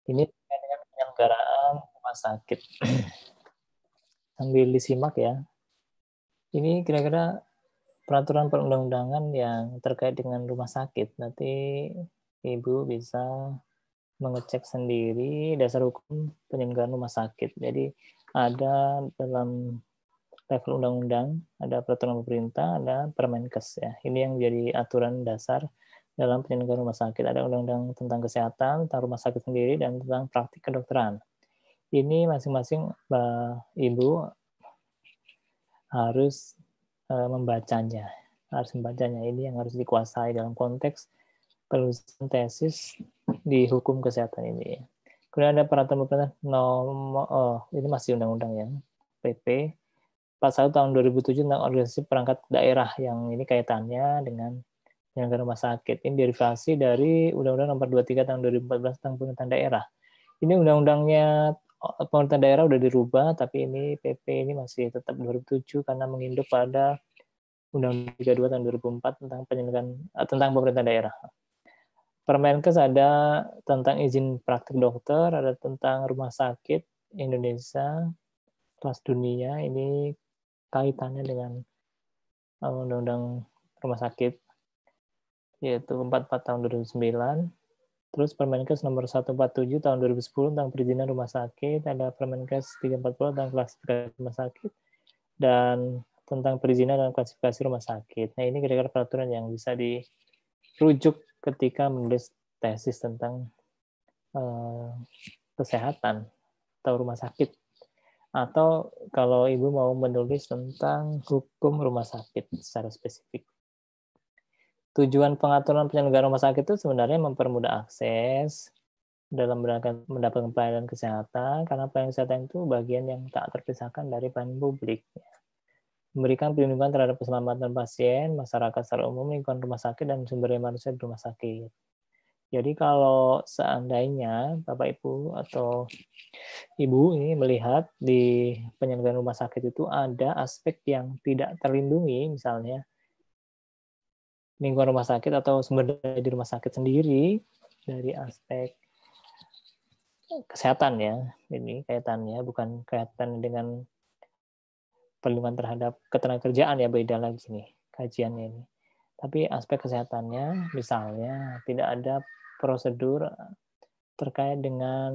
Ini terkait dengan penyelenggaraan rumah sakit. Sambil disimak ya. Ini kira-kira peraturan perundang-undangan yang terkait dengan rumah sakit. Nanti Ibu bisa mengecek sendiri dasar hukum penyelenggaraan rumah sakit. Jadi ada dalam level undang-undang, ada peraturan pemerintah, ada Permenkes ya. Ini yang jadi aturan dasar dalam penyelenggaraan rumah sakit. Ada undang-undang tentang kesehatan, tentang rumah sakit sendiri, dan tentang praktik kedokteran. Ini masing-masing Ibu harus membacanya. Ini yang harus dikuasai dalam konteks penulisan tesis di hukum kesehatan ini. Kemudian ada peraturan pemerintah ini masih undang-undang ya, PP 41 tahun 2007 tentang organisasi perangkat daerah, yang ini kaitannya dengan penyelenggaraan rumah sakit. Ini derivasi dari Undang-Undang Nomor 23 tahun 2014 tentang pemerintahan daerah. Ini undang-undangnya pemerintahan daerah udah dirubah, tapi ini PP ini masih tetap 2007 karena menginduk pada Undang-Undang 32 tahun 2004 tentang tentang pemerintahan daerah. Permenkes ada tentang izin praktik dokter, ada tentang rumah sakit Indonesia kelas dunia, ini kaitannya dengan undang-undang rumah sakit yaitu 44 tahun 2009. Terus Permenkes nomor 147 tahun 2010 tentang perizinan rumah sakit, ada Permenkes 340 tentang klasifikasi rumah sakit, dan tentang perizinan dan klasifikasi rumah sakit. Nah, ini kira-kira peraturan yang bisa dirujuk ketika menulis tesis tentang kesehatan atau rumah sakit. Atau kalau Ibu mau menulis tentang hukum rumah sakit secara spesifik. Tujuan pengaturan penyelenggaraan rumah sakit itu sebenarnya mempermudah akses dalam mendapatkan pelayanan kesehatan, karena pelayanan kesehatan itu bagian yang tak terpisahkan dari pelayanan publik. Memberikan perlindungan terhadap keselamatan pasien, masyarakat secara umum, lingkungan rumah sakit, dan sumber daya manusia di rumah sakit. Jadi kalau seandainya Bapak Ibu atau Ibu ini melihat di penyelenggaraan rumah sakit itu ada aspek yang tidak terlindungi, misalnya lingkungan rumah sakit atau sumber daya di rumah sakit sendiri, dari aspek kesehatan ya, ini kaitannya bukan kaitan dengan perlindungan terhadap ketenagakerjaan ya, beda lagi nih kajiannya ini. Tapi aspek kesehatannya, misalnya tidak ada prosedur terkait dengan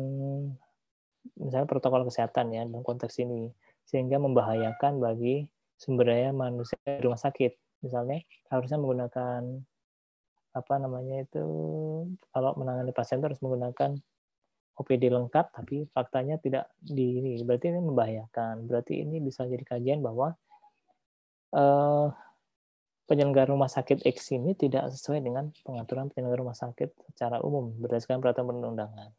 misalnya protokol kesehatan ya dalam konteks ini, sehingga membahayakan bagi sumber daya manusia di rumah sakit. Misalnya harusnya menggunakan apa namanya itu, kalau menangani pasien itu harus menggunakan OPD lengkap, tapi faktanya tidak di ini, berarti ini membahayakan. Berarti ini bisa jadi kajian bahwa penyelenggara rumah sakit X ini tidak sesuai dengan pengaturan penyelenggara rumah sakit secara umum berdasarkan peraturan perundang-undangan.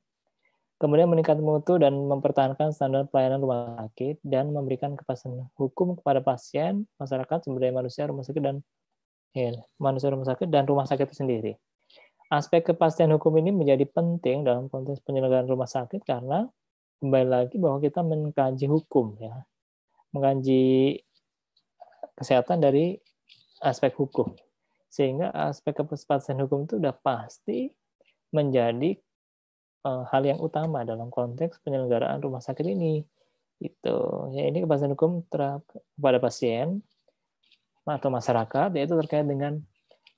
Kemudian meningkatkan mutu dan mempertahankan standar pelayanan rumah sakit dan memberikan kepastian hukum kepada pasien, masyarakat, sumber daya manusia, rumah sakit, dan manusia rumah sakit dan rumah sakit itu sendiri. Aspek kepastian hukum ini menjadi penting dalam konteks penyelenggaraan rumah sakit karena kembali lagi bahwa kita mengkaji hukum ya, mengkaji kesehatan dari aspek hukum, sehingga aspek kepastian hukum itu sudah pasti menjadi hal yang utama dalam konteks penyelenggaraan rumah sakit ini. Itu ya, ini kepastian hukum kepada pasien atau masyarakat, yaitu terkait dengan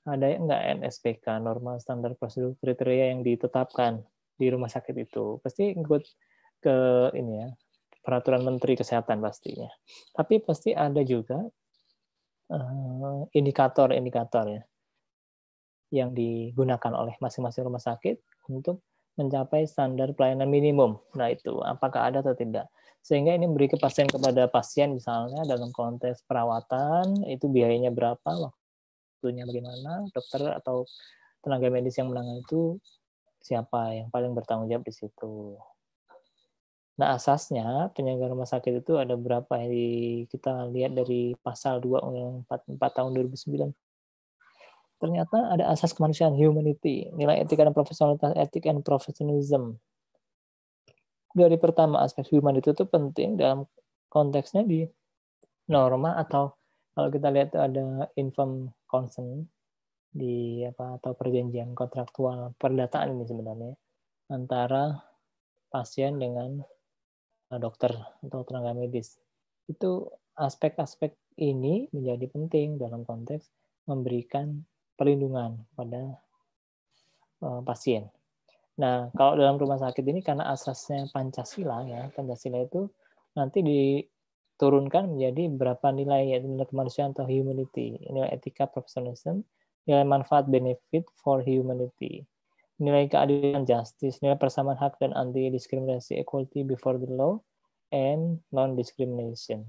ada enggak NSPK, norma standar prosedur kriteria yang ditetapkan di rumah sakit itu. Pasti ikut ke ini ya, peraturan Menteri Kesehatan pastinya. Tapi pasti ada juga indikator-indikator ya yang digunakan oleh masing-masing rumah sakit untuk mencapai standar pelayanan minimum. Nah itu, apakah ada atau tidak. Sehingga ini memberi kepastian kepada pasien, misalnya dalam konteks perawatan, itu biayanya berapa, waktunya bagaimana, dokter atau tenaga medis yang menangani itu siapa yang paling bertanggung jawab di situ. Nah asasnya penyelenggaraan rumah sakit itu ada berapa yang kita lihat dari pasal 2 Undang-Undang 44 tahun 2009. Ternyata ada asas kemanusiaan, humanity, nilai etika dan profesionalitas, ethic and professionalism. Dari pertama, aspek humanity itu penting dalam konteksnya di norma, atau kalau kita lihat ada informed consent di atau perjanjian kontraktual perdataan ini sebenarnya antara pasien dengan dokter atau tenaga medis. Itu aspek-aspek ini menjadi penting dalam konteks memberikan perlindungan pada pasien. Nah, kalau dalam rumah sakit ini karena asasnya Pancasila ya, Pancasila itu nanti diturunkan menjadi berapa nilai, yaitu nilai kemanusiaan atau humanity, nilai etika professionalism, nilai manfaat benefit for humanity, nilai keadilan justice, nilai persamaan hak dan anti diskriminasi equality before the law, and non-discrimination.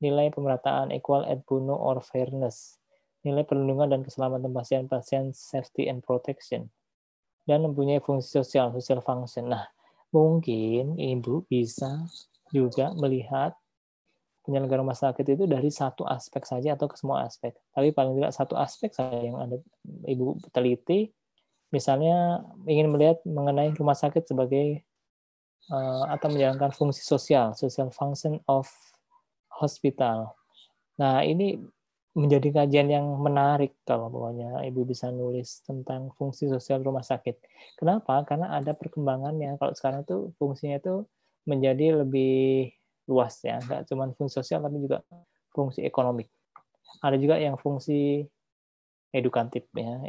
Nilai pemerataan equal et bono or fairness. Nilai perlindungan dan keselamatan pasien, safety and protection. Dan mempunyai fungsi sosial, social function. Nah, mungkin Ibu bisa juga melihat penyelenggara rumah sakit itu dari satu aspek saja atau ke semua aspek. Tapi paling tidak satu aspek saja yang ada Ibu teliti, misalnya ingin melihat mengenai rumah sakit sebagai atau menjalankan fungsi sosial, social function of hospital. Nah, ini menjadi kajian yang menarik kalau pokoknya Ibu bisa nulis tentang fungsi sosial rumah sakit. Kenapa? Karena ada perkembangannya. Kalau sekarang tuh fungsinya itu menjadi lebih luas ya, nggak cuma fungsi sosial tapi juga fungsi ekonomi. Ada juga yang fungsi edukatif ya,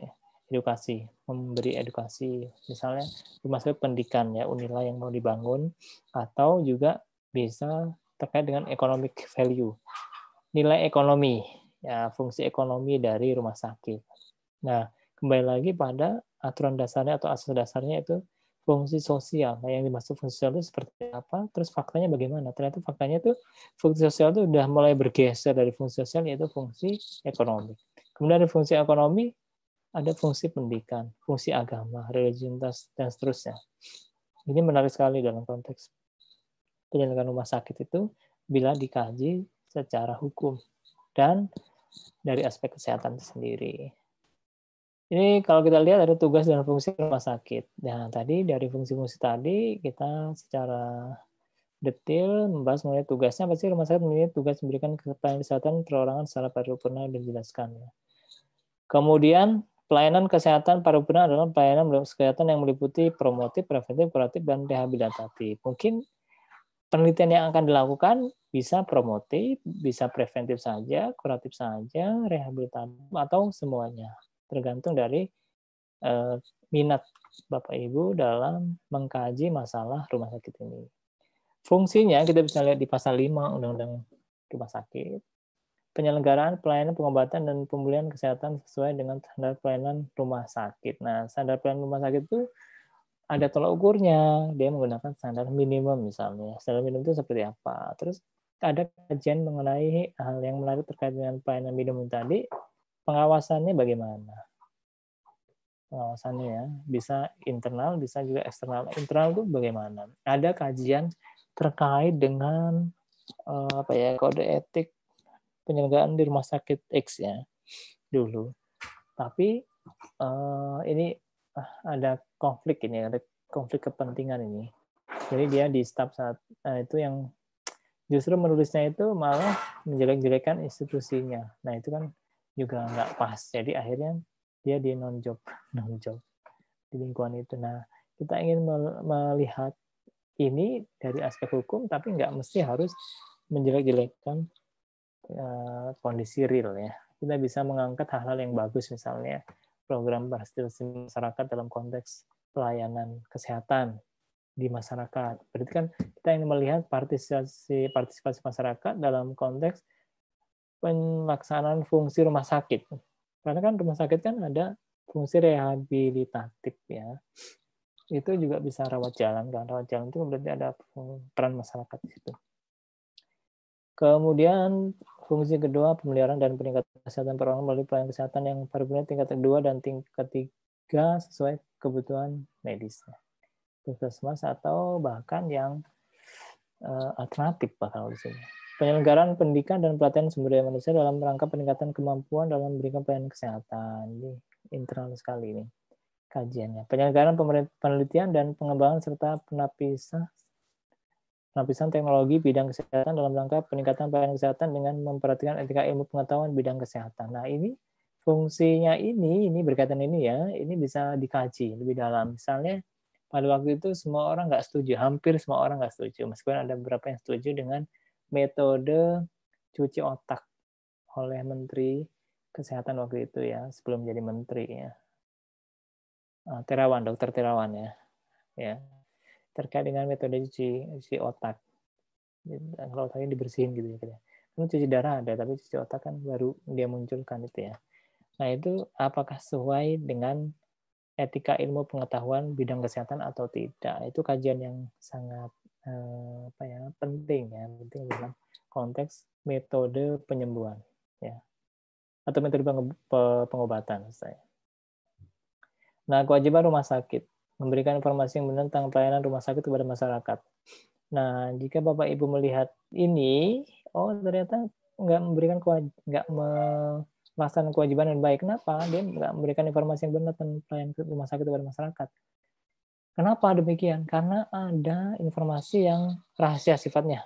edukasi, memberi edukasi. Misalnya rumah sakit pendidikan ya, Unila yang mau dibangun, atau juga bisa terkait dengan economic value, nilai ekonomi, ya fungsi ekonomi dari rumah sakit. Nah, kembali lagi pada aturan dasarnya atau asas dasarnya itu fungsi sosial. Nah, yang dimaksud fungsi sosial itu seperti apa? Terus faktanya bagaimana? Ternyata faktanya itu fungsi sosial itu sudah mulai bergeser dari fungsi sosial yaitu fungsi ekonomi. Kemudian dari fungsi ekonomi ada fungsi pendidikan, fungsi agama, religiusitas, dan seterusnya. Ini menarik sekali dalam konteks penyelenggaraan rumah sakit itu bila dikaji secara hukum dan dari aspek kesehatan sendiri. Ini kalau kita lihat ada tugas dan fungsi rumah sakit. Nah, tadi dari fungsi-fungsi tadi kita secara detail membahas mengenai tugasnya. Pasti rumah sakit memiliki tugas memberikan pelayanan kesehatan perorangan secara paripurna dan dijelaskan. Kemudian pelayanan kesehatan paripurna adalah pelayanan kesehatan yang meliputi promotif, preventif, kuratif, dan rehabilitatif. Mungkin penelitian yang akan dilakukan bisa promotif, bisa preventif saja, kuratif saja, rehabilitatif, atau semuanya. Tergantung dari minat Bapak Ibu dalam mengkaji masalah rumah sakit ini. Fungsinya kita bisa lihat di pasal 5 Undang-Undang Rumah Sakit. Penyelenggaraan pelayanan pengobatan dan pemulihan kesehatan sesuai dengan standar pelayanan rumah sakit. Nah, standar pelayanan rumah sakit itu ada tolak ukurnya. Dia menggunakan standar minimum misalnya. Standar minimum itu seperti apa? Terus ada kajian mengenai hal yang menarik terkait dengan pelayanan minimum tadi. Pengawasannya bagaimana? Pengawasannya ya, bisa internal, bisa juga eksternal. Internal itu bagaimana? Ada kajian terkait dengan kode etik penyelenggaraan di rumah sakit X ya dulu. Tapi ini ada konflik ini, ada konflik kepentingan ini. Jadi dia di staf saat itu yang justru menulisnya itu malah menjelek-jelekan institusinya. Nah itu kan juga nggak pas. Jadi akhirnya dia di non-job di lingkungan itu. Nah kita ingin melihat ini dari aspek hukum, tapi nggak mesti harus menjelek-jelekan kondisi real ya. Kita bisa mengangkat hal-hal yang bagus, misalnya program partisipasi masyarakat dalam konteks pelayanan kesehatan di masyarakat. Berarti kan kita ingin melihat partisipasi masyarakat dalam konteks pelaksanaan fungsi rumah sakit. Karena kan rumah sakit kan ada fungsi rehabilitatif ya. Itu juga bisa rawat jalan kan. Rawat jalan itu berarti ada peran masyarakat di situ. Kemudian fungsi kedua, pemeliharaan dan peningkatan kesehatan perorangan melalui pelayanan kesehatan yang paripurna tingkat kedua dan tingkat ketiga sesuai kebutuhan medisnya. Puskesmas atau bahkan yang alternatif bakal di sini. Penyelenggaraan pendidikan dan pelatihan sumber daya manusia dalam rangka peningkatan kemampuan dalam memberikan pelayanan kesehatan. Ini internal sekali ini kajiannya. Penyelenggaraan penelitian dan pengembangan serta penapisan teknologi bidang kesehatan dalam rangka peningkatan pelayanan kesehatan dengan memperhatikan etika ilmu pengetahuan bidang kesehatan. Nah, ini fungsinya ini berkaitan ini ya, ini bisa dikaji lebih dalam. Misalnya Pada waktu itu semua orang nggak setuju, hampir semua orang nggak setuju, meskipun ada beberapa yang setuju dengan metode cuci otak oleh Menteri Kesehatan waktu itu ya, sebelum jadi menteri ya. Terawan, Dokter Terawan ya, terkait dengan metode cuci otak. Kalau otaknya dibersihin gitu ya. Kan cuci darah ada, tapi cuci otak kan baru dia munculkan itu ya. Nah itu apakah sesuai dengan etika ilmu pengetahuan bidang kesehatan atau tidak? Itu kajian yang sangat penting ya, penting dalam konteks metode penyembuhan ya, atau metode pengobatan saya. Nah, kewajiban rumah sakit memberikan informasi yang benar tentang pelayanan rumah sakit kepada masyarakat. Nah, jika Bapak Ibu melihat ini, ternyata nggak melaksanakan kewajiban yang baik. Kenapa? Dia nggak memberikan informasi yang benar tentang pelayanan rumah sakit kepada masyarakat. Kenapa demikian? Karena ada informasi yang rahasia sifatnya.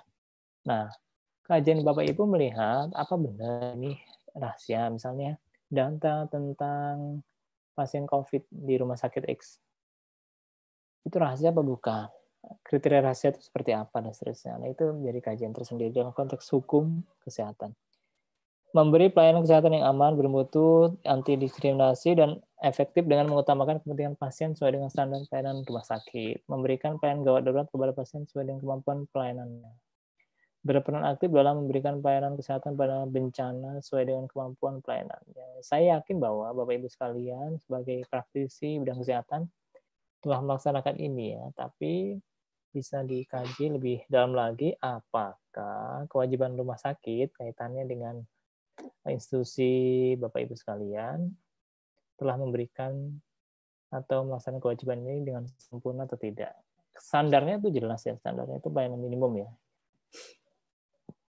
Nah, kajian Bapak Ibu melihat apa benar ini rahasia, misalnya data tentang pasien COVID di rumah sakit X. Itu rahasia apa bukan? Kriteria rahasia itu seperti apa dan seterusnya. Nah, itu menjadi kajian tersendiri dalam konteks hukum kesehatan. Memberi pelayanan kesehatan yang aman, bermutu, anti diskriminasi, dan efektif dengan mengutamakan kepentingan pasien sesuai dengan standar pelayanan rumah sakit. Memberikan pelayanan gawat darurat kepada pasien sesuai dengan kemampuan pelayanannya. Berperan aktif dalam memberikan pelayanan kesehatan pada bencana sesuai dengan kemampuan pelayanannya. Saya yakin bahwa Bapak Ibu sekalian sebagai praktisi bidang kesehatan telah melaksanakan ini ya, tapi bisa dikaji lebih dalam lagi apakah kewajiban rumah sakit kaitannya dengan institusi Bapak Ibu sekalian telah memberikan atau melaksanakan kewajiban ini dengan sempurna atau tidak. Standarnya itu jelas ya, standarnya itu pelayanan minimum ya.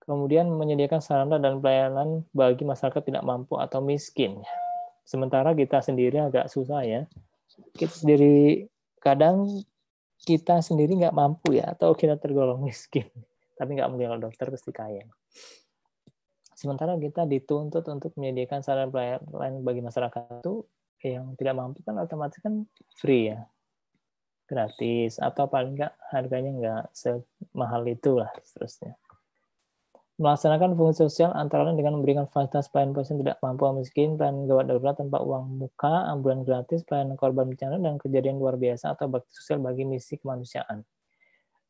Kemudian menyediakan sarana dan pelayanan bagi masyarakat tidak mampu atau miskin. Sementara kita sendiri agak susah ya. Kita sendiri kadang kita sendiri nggak mampu ya, atau kita tergolong miskin. Tapi nggak mungkin kalau dokter pasti kaya. Sementara kita dituntut untuk menyediakan sarana pelayanan bagi masyarakat itu yang tidak mampu kan otomatis kan free ya, gratis, atau paling nggak harganya nggak semahal itulah seterusnya. Melaksanakan fungsi sosial antara lain dengan memberikan fasilitas pelayanan pasien tidak mampu atau miskin, pelayanan gawat darurat tanpa uang muka, ambulan gratis, pelayanan korban bencana, dan kejadian luar biasa atau bakti sosial bagi misi kemanusiaan.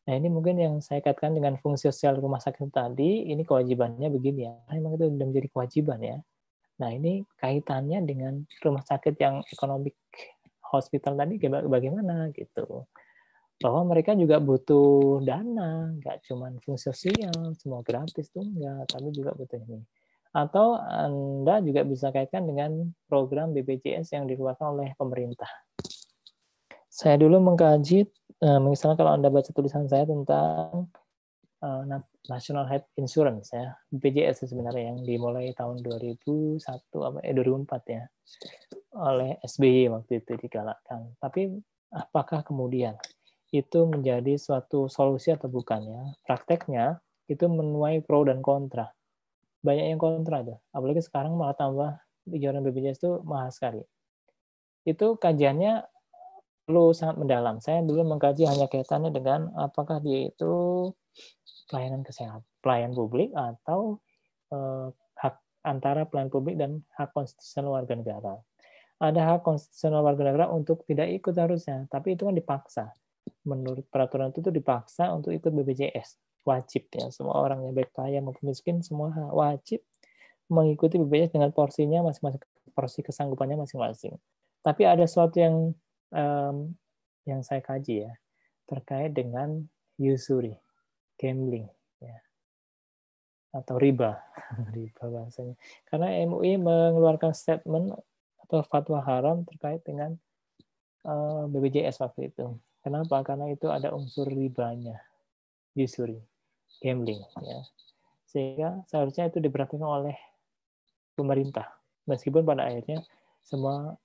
Nah, ini mungkin yang saya kaitkan dengan fungsi sosial rumah sakit tadi, ini kewajibannya begini ya. Memang itu sudah menjadi kewajiban ya. Nah, ini kaitannya dengan rumah sakit yang economic hospital tadi bagaimana gitu. Bahwa mereka juga butuh dana, nggak cuma fungsi sosial, semua gratis tuh enggak, tapi juga butuh ini. Atau Anda juga bisa kaitkan dengan program BPJS yang dikeluarkan oleh pemerintah. Saya dulu mengkaji, misalnya kalau Anda baca tulisan saya tentang National Health Insurance ya, BPJS sebenarnya yang dimulai tahun 2004 ya, oleh SBY waktu itu digalakkan. Tapi apakah kemudian itu menjadi suatu solusi atau bukan ya? Prakteknya itu menuai pro dan kontra. Banyak yang kontra tuh. Apalagi sekarang malah tambah iuran BPJS itu mahal sekali. Itu kajiannya perlu sangat mendalam. Saya dulu mengkaji hanya kaitannya dengan apakah dia itu pelayanan kesehatan, pelayan publik atau hak antara pelayan publik dan hak konstitusional warga negara. Ada hak konstitusional warga negara untuk tidak ikut harusnya, tapi itu kan dipaksa. Menurut peraturan itu dipaksa untuk ikut BPJS. Wajib ya, semua orang yang baik kaya maupun miskin semua wajib mengikuti BPJS dengan porsinya masing-masing, porsi kesanggupannya masing-masing. Tapi ada sesuatu yang saya kaji ya, terkait dengan usury, gambling ya, atau riba, riba bahasanya. Karena MUI mengeluarkan statement atau fatwa haram terkait dengan BPJS waktu itu. Kenapa? Karena itu ada unsur ribanya, usury, gambling ya. Sehingga seharusnya itu diperhatikan oleh pemerintah. Meskipun pada akhirnya semua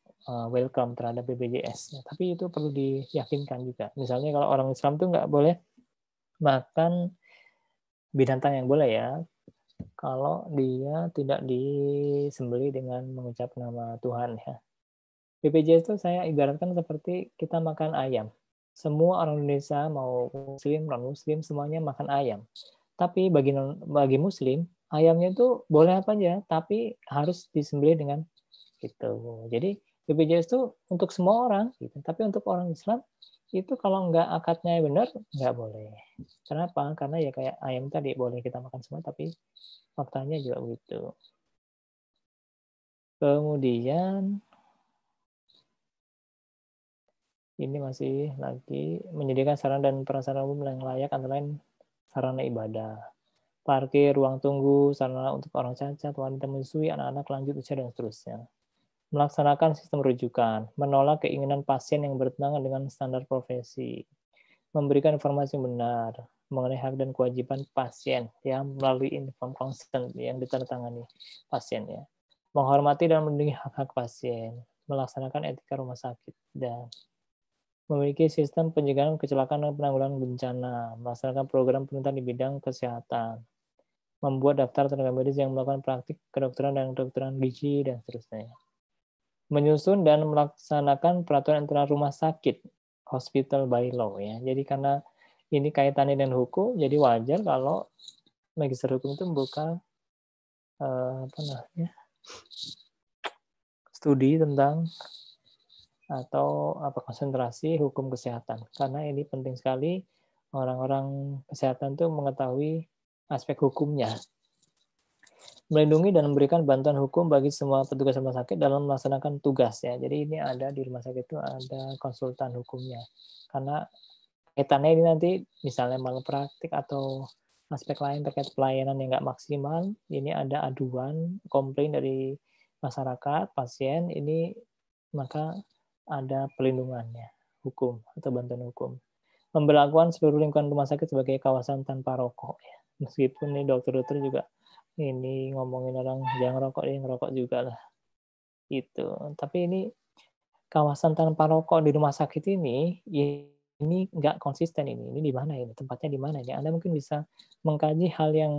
welcome terhadap BPJS. Tapi itu perlu diyakinkan juga. Misalnya kalau orang Islam tuh nggak boleh makan binatang yang boleh ya, kalau dia tidak disembelih dengan mengucap nama Tuhan ya. BPJS itu saya ibaratkan seperti kita makan ayam. Semua orang Indonesia mau muslim, non muslim semuanya makan ayam. Tapi bagi muslim, ayamnya itu boleh apa aja, tapi harus disembelih dengan gitu. Jadi BPJS itu untuk semua orang gitu. Tapi untuk orang Islam itu kalau nggak akadnya benar nggak boleh. Kenapa? Karena ya kayak ayam tadi boleh kita makan semua, tapi faktanya juga begitu. Kemudian ini masih lagi menyediakan sarana dan prasarana umum yang layak antara lain sarana ibadah, parkir, ruang tunggu, sarana untuk orang cacat, wanita menyusui, anak-anak lanjut usia dan seterusnya. Melaksanakan sistem rujukan, menolak keinginan pasien yang bertentangan dengan standar profesi, memberikan informasi yang benar mengenai hak dan kewajiban pasien yang melalui informed consent yang ditandatangani pasiennya, menghormati dan melindungi hak-hak pasien, melaksanakan etika rumah sakit, dan memiliki sistem pencegahan kecelakaan dan penanggulangan bencana, melaksanakan program penelitian di bidang kesehatan, membuat daftar tenaga medis yang melakukan praktik kedokteran dan kedokteran gigi, dan seterusnya. Menyusun dan melaksanakan peraturan antara rumah sakit, hospital by law ya. Jadi karena ini kaitannya dengan hukum, jadi wajar kalau magister hukum itu membuka studi tentang atau konsentrasi hukum kesehatan, karena ini penting sekali orang-orang kesehatan itu mengetahui aspek hukumnya, melindungi dan memberikan bantuan hukum bagi semua petugas rumah sakit dalam melaksanakan tugas ya. Jadi ini ada di rumah sakit itu ada konsultan hukumnya, karena kaitannya ini nanti misalnya malpraktik atau aspek lain terkait pelayanan yang nggak maksimal, ini ada aduan komplain dari masyarakat pasien, ini maka ada pelindungannya, hukum atau bantuan hukum. Memberlakukan seluruh lingkungan rumah sakit sebagai kawasan tanpa rokok ya. Meskipun nih dokter-dokter juga ini ngomongin orang jangan rokok, dia ngerokok juga lah. Itu. Tapi ini kawasan tanpa rokok di rumah sakit ini nggak konsisten ini. Ini di mana ini? Tempatnya di mana ini? Anda mungkin bisa mengkaji hal yang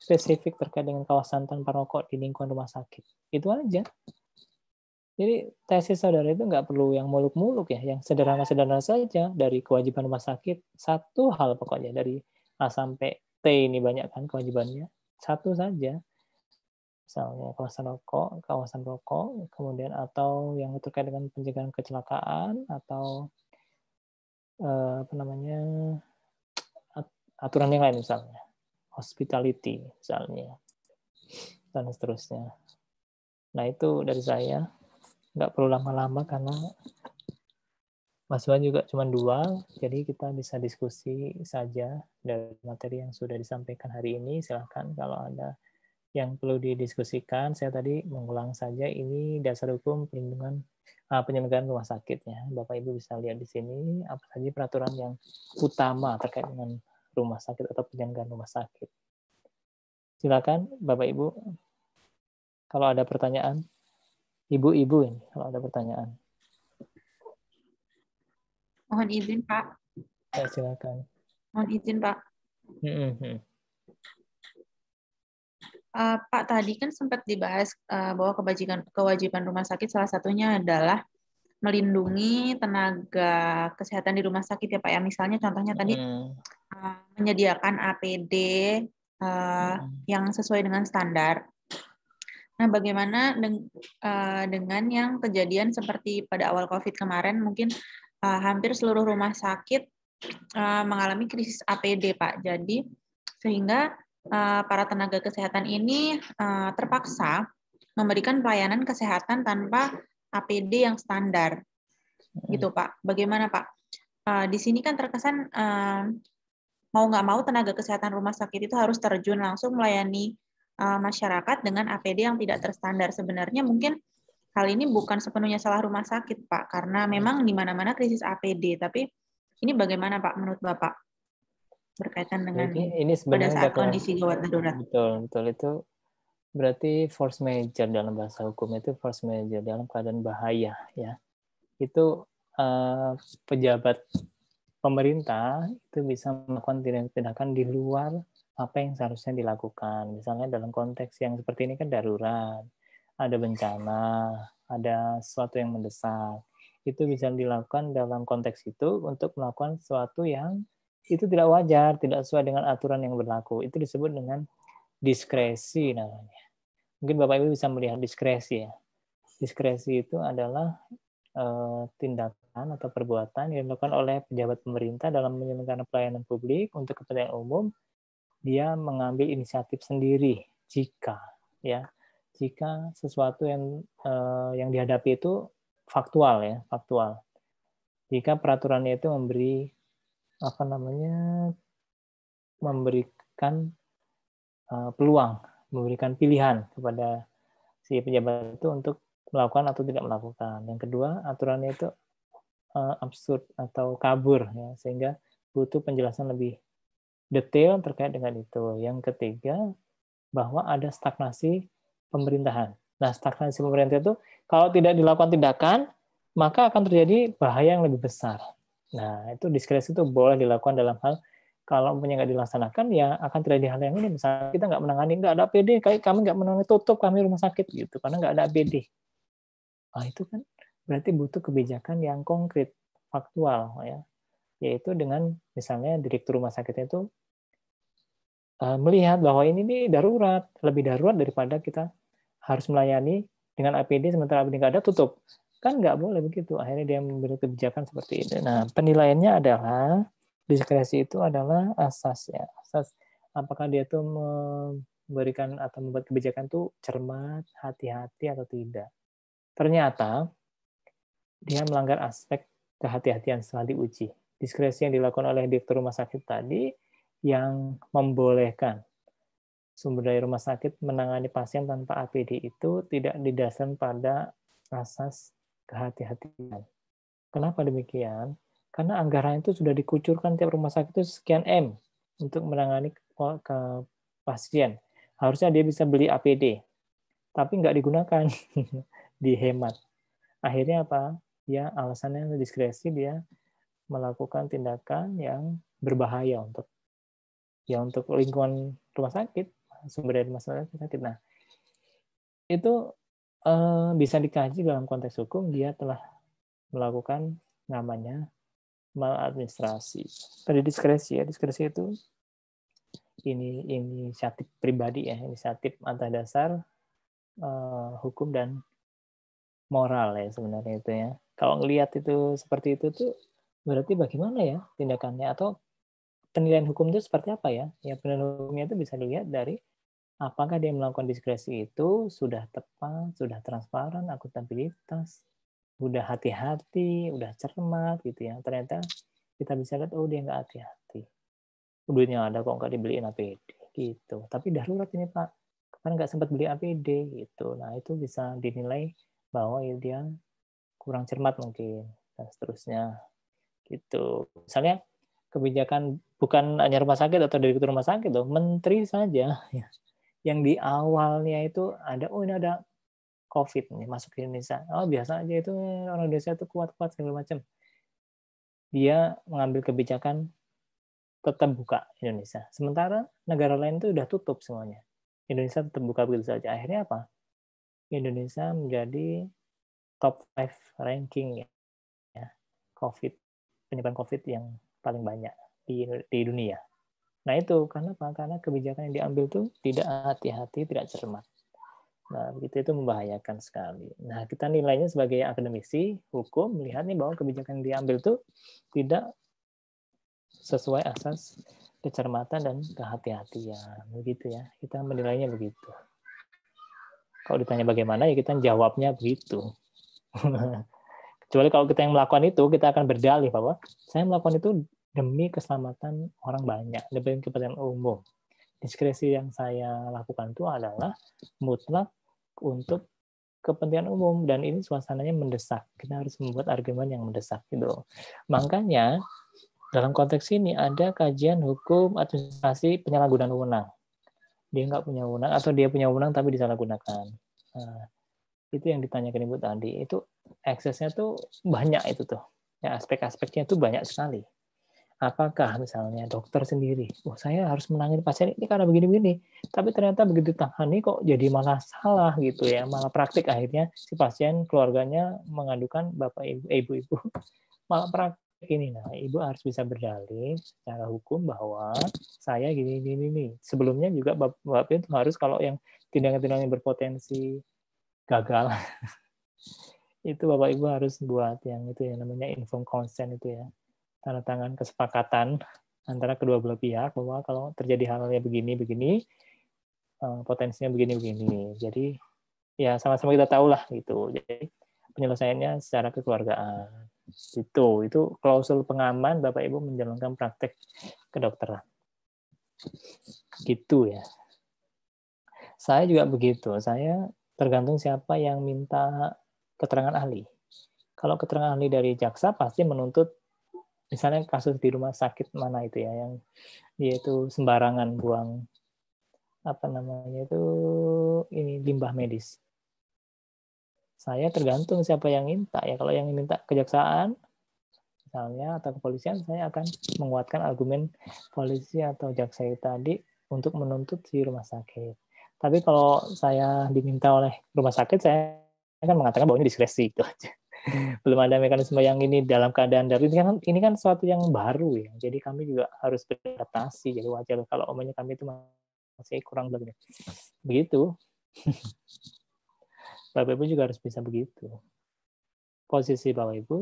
spesifik terkait dengan kawasan tanpa rokok di lingkungan rumah sakit. Itu aja. Jadi tesis saudara itu nggak perlu yang muluk-muluk ya, yang sederhana-sederhana saja dari kewajiban rumah sakit. Satu hal pokoknya dari A sampai T ini banyak kan kewajibannya. Satu saja, misalnya kawasan rokok, kemudian atau yang terkait dengan pencegahan kecelakaan atau aturan yang lain misalnya, hospitality misalnya, dan seterusnya. Nah itu dari saya. Nggak perlu lama-lama karena masukan juga cuma 2, jadi kita bisa diskusi saja dari materi yang sudah disampaikan hari ini. Silahkan kalau ada yang perlu didiskusikan. Saya tadi mengulang saja ini dasar hukum penyelenggaraan rumah sakit ya. Bapak Ibu bisa lihat di sini apa saja peraturan yang utama terkait dengan rumah sakit atau penyelenggaraan rumah sakit. Silakan Bapak Ibu kalau ada pertanyaan. Ibu-ibu ini kalau ada pertanyaan. Mohon izin, Pak. Ya, silakan. Mohon izin, Pak. Pak, tadi kan sempat dibahas bahwa kewajiban rumah sakit salah satunya adalah melindungi tenaga kesehatan di rumah sakit ya Pak ya. Misalnya contohnya tadi menyediakan APD yang sesuai dengan standar. Nah, bagaimana dengan yang kejadian seperti pada awal COVID kemarin, mungkin hampir seluruh rumah sakit mengalami krisis APD, Pak. Jadi, sehingga para tenaga kesehatan ini terpaksa memberikan pelayanan kesehatan tanpa APD yang standar. Gitu, Pak. Bagaimana, Pak? Di sini kan terkesan mau nggak mau tenaga kesehatan rumah sakit itu harus terjun langsung melayani masyarakat dengan APD yang tidak terstandar. Sebenarnya mungkin hal ini bukan sepenuhnya salah rumah sakit, Pak, karena memang di mana-mana krisis APD. Tapi ini bagaimana, Pak, menurut Bapak berkaitan dengan ini pada sebenarnya saat kondisi gawat darurat? Betul itu berarti force majeure dalam bahasa hukum itu force majeure dalam keadaan bahaya ya. Itu pejabat pemerintah itu bisa melakukan tindakan di luar apa yang seharusnya dilakukan. Misalnya dalam konteks yang seperti ini kan darurat, ada bencana, ada sesuatu yang mendesak. itu bisa dilakukan dalam konteks itu untuk melakukan sesuatu yang itu tidak wajar, tidak sesuai dengan aturan yang berlaku. Itu disebut dengan diskresi namanya. Mungkin Bapak Ibu bisa melihat diskresi ya. Diskresi itu adalah tindakan atau perbuatan yang dilakukan oleh pejabat pemerintah dalam menyelenggarakan pelayanan publik untuk kepentingan umum. Dia mengambil inisiatif sendiri jika sesuatu yang dihadapi itu faktual. Jika peraturannya itu memberikan peluang, memberikan pilihan kepada si pejabat itu untuk melakukan atau tidak melakukan. Yang kedua, aturannya itu absurd atau kabur, ya, sehingga butuh penjelasan lebih detail terkait dengan itu. Yang ketiga, bahwa ada stagnasi pemerintahan. Nah, stagnasi pemerintah itu kalau tidak dilakukan tindakan, maka akan terjadi bahaya yang lebih besar. Nah, itu diskresi itu boleh dilakukan dalam hal kalau punya nggak dilaksanakan, ya akan terjadi hal yang ini. Misalnya kita nggak menangani, nggak ada APD, kayak kami nggak menangani, tutup kami rumah sakit gitu, karena nggak ada APD. Nah, itu kan berarti butuh kebijakan yang konkret, faktual, ya, yaitu dengan misalnya direktur rumah sakitnya itu melihat bahwa ini nih darurat, lebih darurat daripada kita harus melayani dengan APD sementara APD nggak ada, tutup. Kan nggak boleh begitu. Akhirnya dia membuat kebijakan seperti ini. Nah, penilaiannya adalah diskresi itu adalah asas, ya. Asas apakah dia tuh memberikan atau membuat kebijakan itu cermat, hati-hati atau tidak. Ternyata dia melanggar aspek kehati-hatian setelah diuji. Diskresi yang dilakukan oleh direktur rumah sakit tadi yang membolehkan sumber daya rumah sakit menangani pasien tanpa APD itu tidak didasarkan pada asas kehati-hatian. Kenapa demikian? Karena anggaran itu sudah dikucurkan tiap rumah sakit itu sekian M untuk menangani ke pasien. Harusnya dia bisa beli APD, tapi nggak digunakan, dihemat. Akhirnya apa? Ya alasannya diskresi, dia melakukan tindakan yang berbahaya untuk lingkungan rumah sakit, sumber daya rumah sakit. Nah, itu bisa dikaji dalam konteks hukum, dia telah melakukan namanya maladministrasi. Pada diskresi, ya, diskresi itu ini inisiatif pribadi, ya, inisiatif atas dasar hukum dan moral, ya, sebenarnya itu, ya. Kalau ngelihat itu seperti itu tuh berarti bagaimana ya tindakannya, atau penilaian hukum itu seperti apa ya? Ya, penilaian hukumnya itu bisa dilihat dari apakah dia melakukan diskresi itu sudah tepat, sudah transparan, akuntabilitas, udah hati-hati, udah cermat gitu, ya. Ternyata kita bisa lihat, oh dia nggak hati-hati. Duitnya ada kok nggak dibeliin APD gitu. Tapi darurat ini Pak, kan nggak sempat beli APD gitu. Nah, itu bisa dinilai bahwa ya dia kurang cermat mungkin, dan seterusnya gitu. Misalnya kebijakan bukan hanya rumah sakit atau direktur rumah sakit loh, menteri saja ya, yang di awalnya itu ada, oh ini ada COVID nih masuk ke Indonesia. Oh biasa aja itu orang Indonesia itu kuat-kuat segala macam. Dia mengambil kebijakan tetap buka Indonesia. Sementara negara lain itu udah tutup semuanya. Indonesia tetap buka begitu saja. Akhirnya apa? Indonesia menjadi top 5 ranking, ya, COVID, penyebaran COVID yang paling banyak di dunia. Nah itu karena apa? Karena kebijakan yang diambil itu tidak hati-hati, tidak cermat. Nah begitu, itu membahayakan sekali. Nah kita nilainya sebagai akademisi hukum melihat nih bahwa kebijakan yang diambil itu tidak sesuai asas kecermatan dan kehati-hatian, begitu ya. Kita menilainya begitu. Kalau ditanya bagaimana, ya kita jawabnya begitu. Kecuali kalau kita yang melakukan itu, kita akan berdalih bahwa saya melakukan itu demi keselamatan orang banyak, demi kepentingan umum. Diskresi yang saya lakukan itu adalah mutlak untuk kepentingan umum, dan ini suasananya mendesak. Kita harus membuat argumen yang mendesak gitu. Makanya dalam konteks ini ada kajian hukum administrasi penyalahgunaan wewenang. Dia nggak punya wewenang atau dia punya wewenang tapi disalahgunakan. Nah, itu yang ditanyakan Ibu tadi. Itu eksesnya tuh banyak itu tuh. Ya, aspek-aspeknya tuh banyak sekali. Apakah misalnya dokter sendiri, saya harus menangani pasien ini karena begini-begini, tapi ternyata begitu tangani kok jadi malah salah gitu ya, malah praktik akhirnya si pasien keluarganya mengadukan bapak ibu malah praktik ini. Nah, ibu harus bisa berdalih secara hukum bahwa saya gini nih. Sebelumnya juga bapak itu harus kalau yang tindakan-tindakan yang berpotensi gagal itu bapak ibu harus buat yang itu ya namanya informed consent itu ya. Tanda tangan kesepakatan antara kedua belah pihak bahwa kalau terjadi hal-hal begini, potensinya begini. Jadi ya sama-sama kita tahu lah gitu. Jadi penyelesaiannya secara kekeluargaan. Itu klausul pengaman Bapak Ibu menjalankan praktek kedokteran. Gitu ya. Saya juga begitu. Saya tergantung siapa yang minta keterangan ahli. Kalau keterangan ahli dari jaksa pasti menuntut misalnya kasus di rumah sakit mana itu ya yang dia itu sembarangan buang ini limbah medis. Saya tergantung siapa yang minta ya. Kalau yang minta kejaksaan misalnya atau kepolisian, saya akan menguatkan argumen polisi atau jaksa itu tadi untuk menuntut si rumah sakit. Tapi kalau saya diminta oleh rumah sakit, saya akan mengatakan bahwa ini diskresi itu aja. Belum ada mekanisme yang ini dalam keadaan darurat. Ini kan sesuatu yang baru ya. Jadi kami juga harus beradaptasi. Jadi wajar kalau omongnya kami itu masih kurang belajar. Begitu. Bapak Ibu juga harus bisa begitu. Posisi Bapak Ibu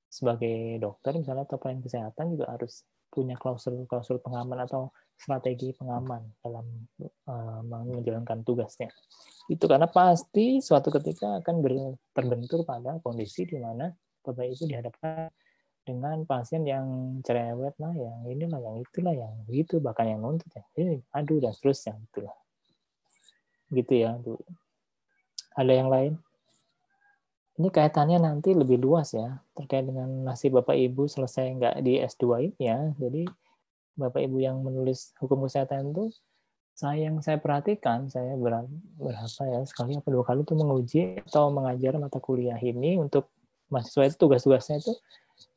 sebagai dokter misalnya atau pelayan kesehatan juga harus punya klausul pengaman atau strategi pengaman dalam menjalankan tugasnya. Itu karena pasti suatu ketika akan terbentur pada kondisi di mana Bapak Ibu dihadapkan dengan pasien yang cerewet lah, yang inilah, yang itulah, yang begitu, bahkan yang nuntut, yang ini, aduh, dan seterusnya. Itulah. Gitu ya, Bu. Ada yang lain? Ini kaitannya nanti lebih luas ya, terkait dengan nasib Bapak Ibu selesai nggak di S2 ini ya. Jadi Bapak Ibu yang menulis hukum kesehatan itu, yang saya perhatikan, saya berapa ya, sekali apa 2 kali itu menguji atau mengajar mata kuliah ini untuk mahasiswa itu tugas-tugasnya itu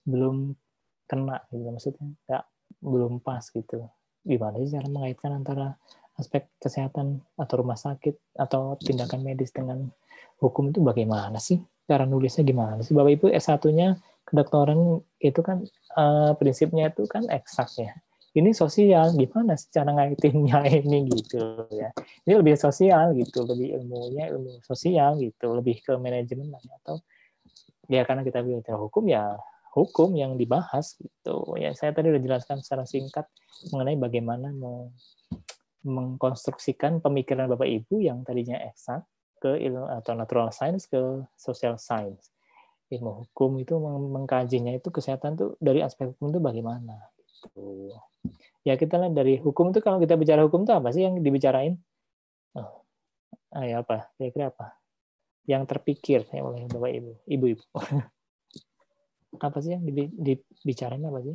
belum kena gitu, maksudnya belum pas gitu. Gimana sih cara mengaitkan antara aspek kesehatan atau rumah sakit atau tindakan medis dengan hukum itu bagaimana sih? Cara nulisnya gimana sih? Bapak Ibu S1-nya kedokteran itu kan prinsipnya itu kan eksak ya. Ini sosial, gimana sih cara ngaitinnya ini gitu ya. Ini lebih sosial gitu, lebih ilmunya ilmu sosial gitu, lebih ke manajemen atau ya karena kita bicara hukum ya hukum yang dibahas gitu. Ya saya tadi udah jelaskan secara singkat mengenai bagaimana mengkonstruksikan pemikiran Bapak Ibu yang tadinya eksak ke ilmu atau natural science ke social science. Ilmu hukum itu mengkajinya itu kesehatan tuh dari aspek hukum itu bagaimana gitu. Ya kita lihat dari hukum itu, kalau kita bicara hukum itu apa sih yang dibicarain? Ya apa? Kira-kira apa? Yang terpikir oleh Bapak Ibu, ibu-ibu. Apa sih yang dibicarain apa sih?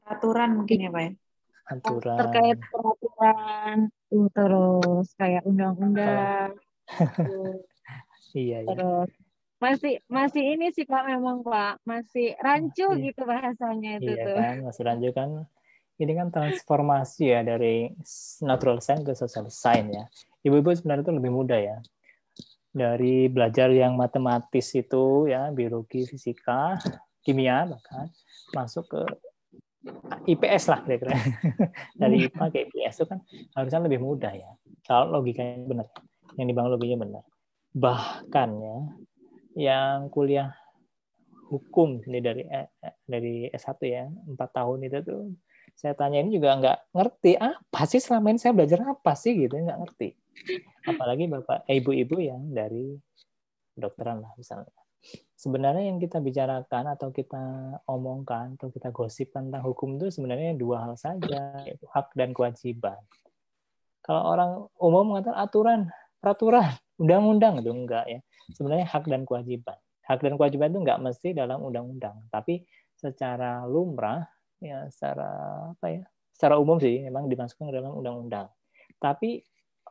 Peraturan mungkin ya Pak ya? Aturan. Terkait peraturan, terus kayak undang-undang. Iya. Terus masih ini sih Pak, memang Pak masih rancu gitu bahasanya itu iya tuh. kan, masih lanjut kan. Ini kan transformasi ya dari natural science ke social science ya. Ibu-ibu sebenarnya itu lebih mudah ya. Dari belajar yang matematis itu ya, biologi, fisika, kimia bahkan masuk ke IPS lah kira-kira. Dari IPA ke IPS itu kan harusnya lebih mudah ya. Kalau logikanya benar, yang dibangun logikanya benar. Bahkan ya, yang kuliah hukum ini dari S1 ya, 4 tahun itu tuh saya tanya ini juga nggak ngerti apa sih selama ini saya belajar apa sih gitu, nggak ngerti. Apalagi bapak ibu-ibu yang dari kedokteran lah misalnya. Sebenarnya yang kita bicarakan atau kita omongkan atau kita gosip tentang hukum itu sebenarnya 2 hal saja, yaitu hak dan kewajiban. Kalau orang umum mengatakan aturan, peraturan, undang-undang itu enggak ya. Sebenarnya hak dan kewajiban. Hak dan kewajiban itu enggak mesti dalam undang-undang, tapi secara lumrah ya, secara umum sih memang dimasukkan dalam undang-undang. Tapi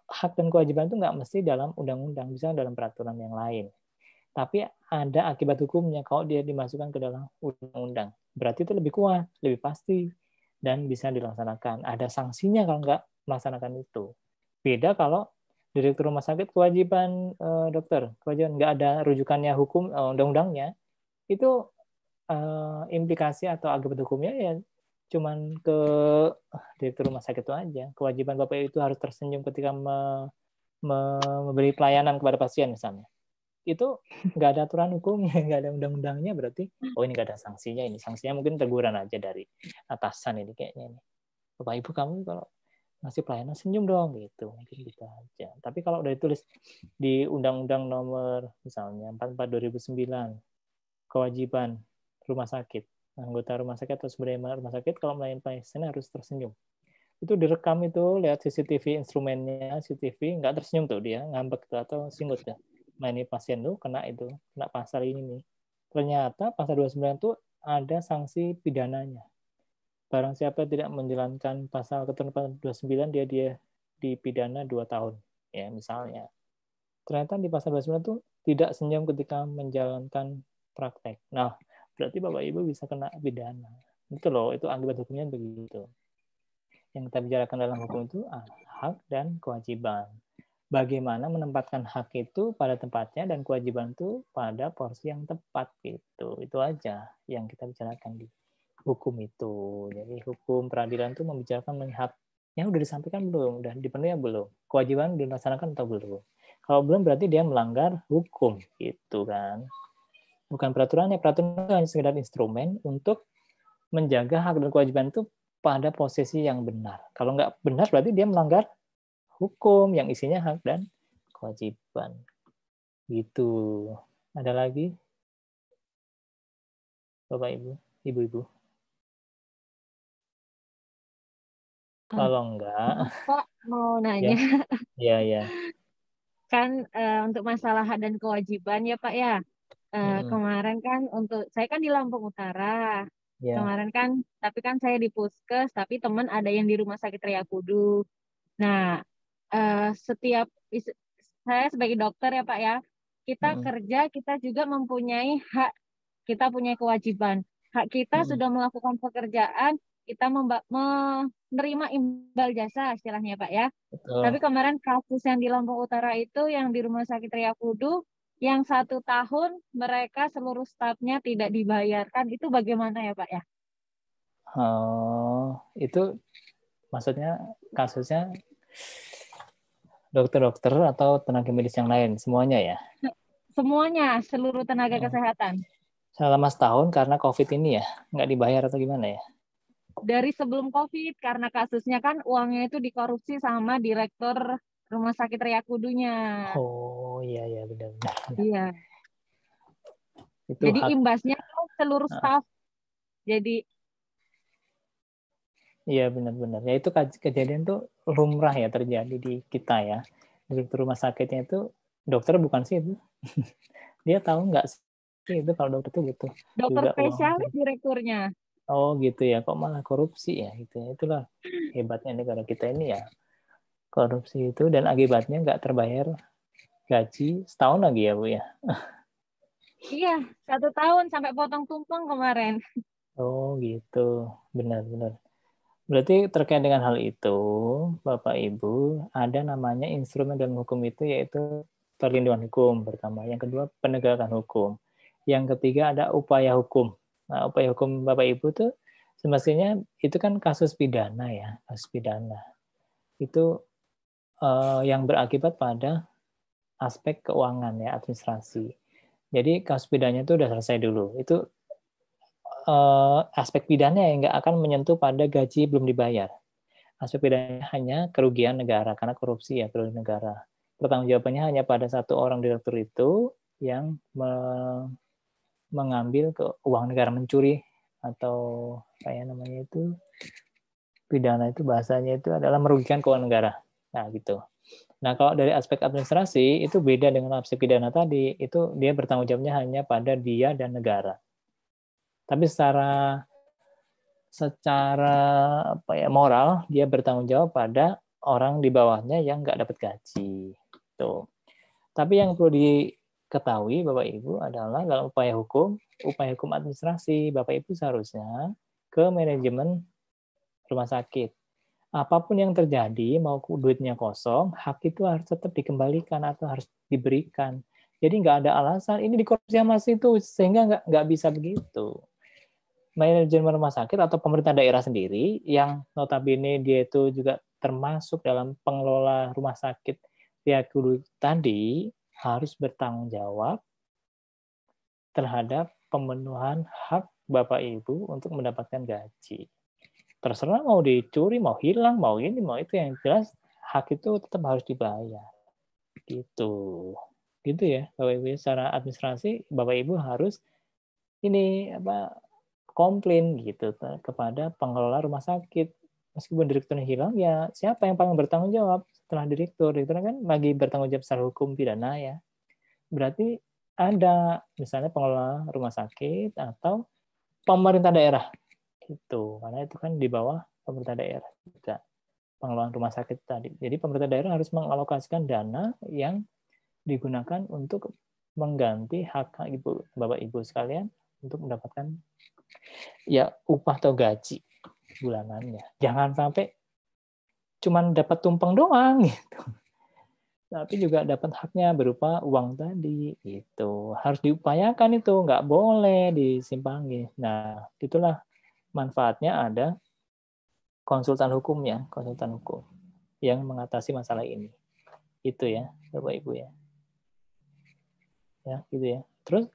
hak dan kewajiban itu enggak mesti dalam undang-undang, bisa dalam peraturan yang lain. Tapi ada akibat hukumnya kalau dia dimasukkan ke dalam undang-undang. berarti itu lebih kuat, lebih pasti, dan bisa dilaksanakan. Ada sanksinya kalau nggak melaksanakan itu. Beda kalau direktur rumah sakit kewajiban dokter, kewajiban nggak ada rujukannya hukum undang-undangnya, itu implikasi atau akibat hukumnya ya cuman ke direktur rumah sakit itu aja. Kewajiban Bapak itu harus tersenyum ketika memberi pelayanan kepada pasien misalnya. Itu nggak ada aturan hukumnya, nggak ada undang-undangnya, berarti oh ini nggak ada sanksinya, ini sanksinya mungkin teguran aja dari atasan ini kayaknya ini. Bapak Ibu kamu kalau ngasih pelayanan senyum dong gitu, mungkin gitu aja. Tapi kalau udah ditulis di Undang-Undang Nomor misalnya 44 2009 kewajiban rumah sakit, anggota rumah sakit atau sumber daya rumah sakit kalau melayani pasien harus tersenyum. Itu direkam itu, lihat CCTV instrumennya, CCTV nggak tersenyum tuh dia, ngambek tuh atau singut ya. Melayani pasien tuh kena itu, kena pasal ini nih. Ternyata pasal 29 tuh ada sanksi pidananya. Barang siapa tidak menjalankan pasal ketentuan 29 dia dipidana 2 tahun ya misalnya. Ternyata di pasal 29 tuh tidak senyum ketika menjalankan praktek. Nah, berarti Bapak Ibu bisa kena pidana. Itu loh, itu akibat hukumnya begitu. Yang kita bicarakan dalam hukum itu hak dan kewajiban. Bagaimana menempatkan hak itu pada tempatnya dan kewajiban itu pada porsi yang tepat gitu. Itu aja yang kita bicarakan di hukum itu. Jadi hukum peradilan itu membicarakan melihat yang udah disampaikan belum, udah dipenuhi belum, kewajiban dilaksanakan atau belum. Kalau belum berarti dia melanggar hukum gitu kan. Bukan peraturannya, peraturan itu hanya sekedar instrumen untuk menjaga hak dan kewajiban itu pada posisi yang benar. Kalau nggak benar berarti dia melanggar hukum yang isinya hak dan kewajiban. Gitu. Ada lagi? Bapak Ibu, Ibu-ibu. Kalau enggak, Pak mau ya, nanya, ya. kan untuk masalah hak dan kewajiban ya Pak ya. Kemarin kan untuk saya kan di Lampung Utara. Ya. Kemarin kan, tapi kan saya di Puskes, tapi teman ada yang di Rumah Sakit Riyakudu. Nah, setiap saya sebagai dokter ya Pak ya, kita kerja kita juga mempunyai hak, kita punya kewajiban. Hak kita sudah melakukan pekerjaan, kita menerima imbal jasa istilahnya Pak ya. Betul. Tapi kemarin kasus yang di Lampung Utara itu yang di Rumah Sakit Riyakudu, yang 1 tahun mereka seluruh stafnya tidak dibayarkan, itu bagaimana ya Pak ya? Oh, itu maksudnya kasusnya dokter-dokter atau tenaga medis yang lain, semuanya ya? Semuanya, seluruh tenaga kesehatan. Selama setahun karena COVID ini ya? Nggak dibayar atau gimana ya? Dari sebelum COVID, karena kasusnya kan uangnya itu dikorupsi sama direktur Rumah Sakit Riyakudunya. Oh, iya, benar-benar. Iya. Itu Jadi hak. imbasnya kan seluruh staf. Jadi Iya, benar-benar. Ya itu kejadian tuh lumrah ya terjadi di kita ya. Direktur rumah sakitnya itu dokter bukan sih itu. Dia tahu nggak sih itu kalau dokter itu butuh dokter juga uang. spesialis direkturnya. Oh gitu ya, kok malah korupsi ya gitu ya. Itulah hebatnya negara kita ini ya. Korupsi itu dan akibatnya nggak terbayar gaji setahun lagi ya Bu ya. Iya, 1 tahun sampai potong tumpeng kemarin. Oh gitu, benar-benar. Berarti terkait dengan hal itu, Bapak Ibu, ada namanya instrumen dalam hukum itu yaitu perlindungan hukum pertama. Yang kedua, penegakan hukum. Yang ketiga ada upaya hukum. Nah, upaya hukum Bapak Ibu tuh semestinya itu kan kasus pidana ya, kasus pidana. Itu yang berakibat pada aspek keuangan ya, administrasi. Jadi kasus pidananya itu udah selesai dulu. Itu aspek pidana yang nggak akan menyentuh pada gaji belum dibayar. Aspek pidananya hanya kerugian negara karena korupsi ya, kerugian negara. Pertanggungjawabannya hanya pada satu orang direktur itu yang mengambil ke uang negara, mencuri atau kayak namanya itu pidana itu bahasanya itu adalah merugikan keuangan negara. Nah gitu. Nah kalau dari aspek administrasi itu beda dengan aspek pidana tadi. Itu dia bertanggung jawabnya hanya pada dia dan negara. Tapi secara apa ya moral dia bertanggung jawab pada orang di bawahnya yang nggak dapat gaji. Tuh. Tapi yang perlu ketahui Bapak Ibu adalah dalam upaya hukum administrasi, Bapak Ibu seharusnya ke manajemen rumah sakit. Apapun yang terjadi, mau duitnya kosong, hak itu harus tetap dikembalikan atau harus diberikan. Jadi nggak ada alasan ini dikorupsi sama situ, sehingga nggak bisa begitu. Manajemen rumah sakit atau pemerintah daerah sendiri yang notabene dia itu juga termasuk dalam pengelola rumah sakit pihak hulu tadi harus bertanggung jawab terhadap pemenuhan hak Bapak Ibu untuk mendapatkan gaji. Terserah mau dicuri, mau hilang, mau ini, mau itu, yang jelas hak itu tetap harus dibayar. Gitu. Gitu ya, Bapak Ibu. Secara administrasi Bapak Ibu harus ini komplain gitu kepada pengelola rumah sakit. Meskipun direkturnya hilang, ya siapa yang paling bertanggung jawab setelah direktur? Direktur kan lagi bertanggung jawab secara hukum pidana ya. Berarti ada misalnya pengelola rumah sakit atau pemerintah daerah itu, karena itu kan di bawah pemerintah daerah juga pengelolaan rumah sakit tadi. Jadi pemerintah daerah harus mengalokasikan dana yang digunakan untuk mengganti hak ibu Bapak Ibu sekalian untuk mendapatkan ya upah atau gaji bulanannya. Jangan sampai cuman dapat tumpeng doang gitu. Tapi juga dapat haknya berupa uang tadi gitu. Harus diupayakan itu, nggak boleh disimpangi. Nah, itulah manfaatnya ada konsultan hukumnya, konsultan hukum yang mengatasi masalah ini. Itu ya, Bapak Ibu ya. Ya, gitu ya. Terus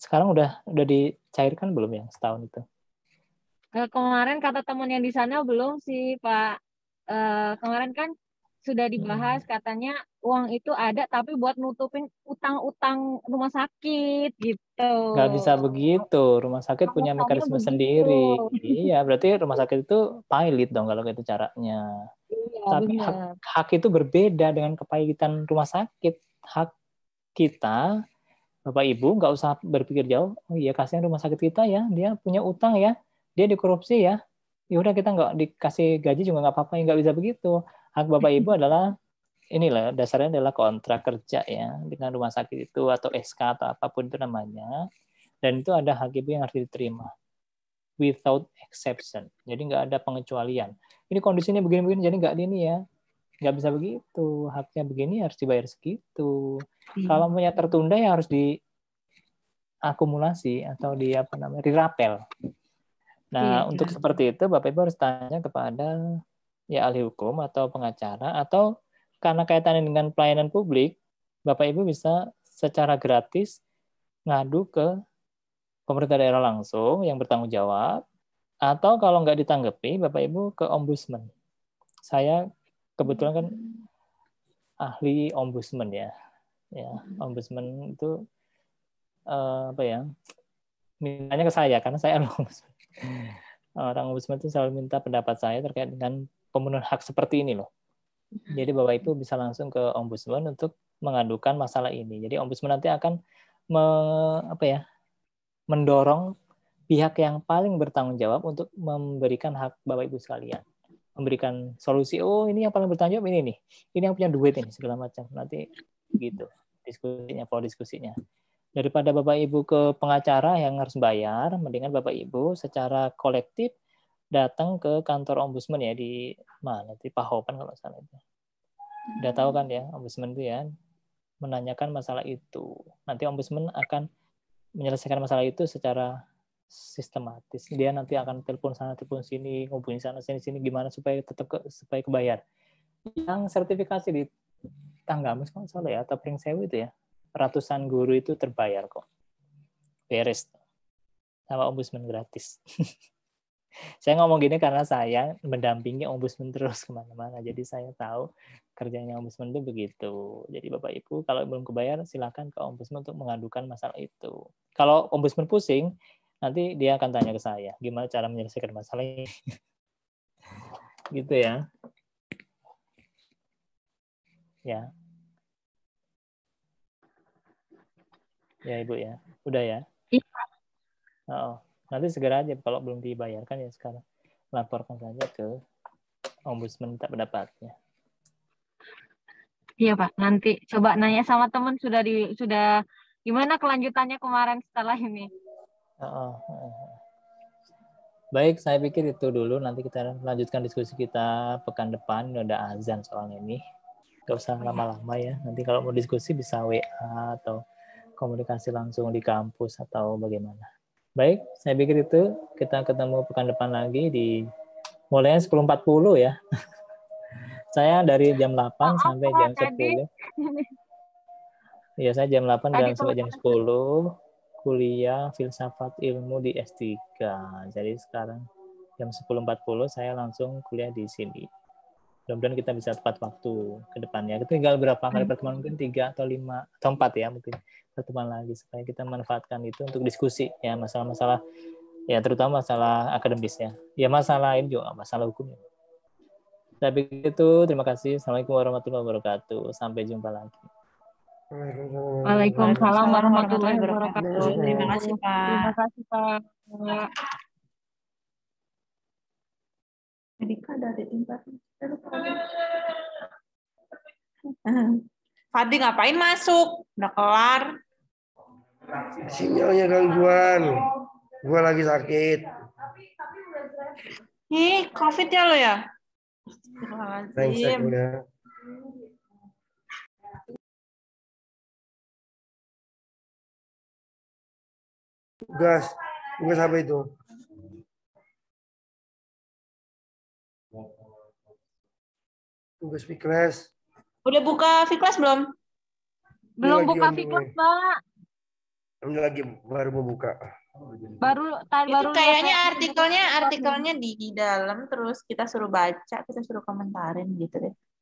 sekarang udah dicairkan belum yang setahun itu? Kemarin kata teman yang di sana belum sih, Pak. Kemarin kan sudah dibahas, katanya uang itu ada tapi buat nutupin utang-utang rumah sakit gitu. Nggak bisa begitu, rumah sakit punya mekanisme sendiri. Iya, berarti rumah sakit itu pailit dong kalau gitu caranya. Iya, Tapi hak itu berbeda dengan kepailitan rumah sakit. Hak kita, Bapak Ibu, nggak usah berpikir jauh. Oh iya, kasihan rumah sakit kita ya, dia punya utang ya, dia dikorupsi ya. Ya udah kita nggak dikasih gaji juga nggak apa-apa, nggak bisa begitu. Hak Bapak Ibu adalah inilah dasarnya adalah kontrak kerja ya dengan rumah sakit itu atau SK atau apapun itu namanya, dan itu ada hak ibu yang harus diterima without exception. Jadi nggak ada pengecualian. Ini kondisinya begini-begini, jadi nggak ini ya, nggak bisa begitu. Haknya begini harus dibayar segitu. Kalau punya tertunda ya harus diakumulasi atau dirapel. Nah, untuk seperti itu Bapak Ibu harus tanya kepada ya ahli hukum atau pengacara, atau karena kaitannya dengan pelayanan publik, Bapak Ibu bisa secara gratis ngadu ke pemerintah daerah langsung yang bertanggung jawab, atau kalau nggak ditanggapi, Bapak Ibu ke ombudsman. Saya kebetulan kan ahli ombudsman ya. Ya, ombudsman itu mintanya ke saya karena saya ombudsman. Orang ombudsman itu selalu minta pendapat saya terkait dengan pemenuhan hak seperti ini loh. Jadi Bapak Ibu bisa langsung ke ombudsman untuk mengadukan masalah ini. Jadi ombudsman nanti akan mendorong pihak yang paling bertanggung jawab untuk memberikan hak Bapak Ibu sekalian. Memberikan solusi, oh ini yang paling bertanggung jawab ini nih. Ini yang punya duit ini, segala macam. Nanti gitu diskusinya. Daripada Bapak Ibu ke pengacara yang harus bayar, mendingan Bapak Ibu secara kolektif datang ke kantor ombudsman ya di mana? Di Pahopan kalau salah itu. Udah tahu kan ya, ombudsman itu ya, menanyakan masalah itu. Nanti ombudsman akan menyelesaikan masalah itu secara sistematis. Dia nanti akan telepon sana, telepon sini, ngubungin sana, sini, gimana supaya supaya kebayar. Yang sertifikasi di Tanggamus kalau salah ya, atau Pringsewu itu ya, ratusan guru itu terbayar kok. Beres. Sama ombudsman gratis. Saya ngomong gini karena saya mendampingi ombudsman terus kemana-mana. Jadi saya tahu kerjanya ombudsman itu begitu. Jadi Bapak Ibu kalau belum kebayar silakan ke ombudsman untuk mengadukan masalah itu. Kalau ombudsman pusing, nanti dia akan tanya ke saya, gimana cara menyelesaikan masalah ini. Gitu ya. Ya. Ya Ibu ya. Udah ya? Iya. Oh. Nanti segera aja kalau belum dibayarkan ya sekarang. Laporkan saja ke ombudsman minta pendapatnya. Iya Pak, nanti coba nanya sama teman sudah Gimana kelanjutannya kemarin setelah ini? Baik, saya pikir itu dulu. Nanti kita lanjutkan diskusi kita pekan depan. Udah azan soalnya ini. Gak usah lama-lama ya. Nanti kalau mau diskusi bisa WA atau komunikasi langsung di kampus atau bagaimana. Baik, saya pikir itu. Kita ketemu pekan depan lagi di mulainya 10.40 ya. Saya dari jam 8 sampai jam 10. Ya, saya jam 8 dan sampai jam 10 kuliah filsafat ilmu di S3. Jadi sekarang jam 10.40 saya langsung kuliah di sini. Mudah-mudahan kita bisa tepat waktu ke depannya. Tinggal berapa kali pertemuan, mungkin 3 atau 5 atau 4 ya mungkin pertemuan lagi supaya kita manfaatkan itu untuk diskusi ya masalah-masalah ya terutama masalah akademis ya. Ya masalah ini juga masalah hukum. Saya pikir itu, terima kasih. Assalamualaikum warahmatullahi wabarakatuh. Sampai jumpa lagi. Waalaikumsalam warahmatullahi wabarakatuh. Terima kasih, Pak. Terima kasih, Pak. Dika dari tempat. Fadli ngapain masuk? Udah kelar. Sinyalnya gangguan. Gua lagi sakit. Ih, COVID ya lo ya? Brengsek udah. Tugas apa itu? Tugas Fikres. Udah buka Fikres belum? Belum buka Fikres, Pak. Ini lagi baru mau buka. Baru kayaknya artikelnya di dalam terus kita suruh baca, kita suruh komentarin gitu deh.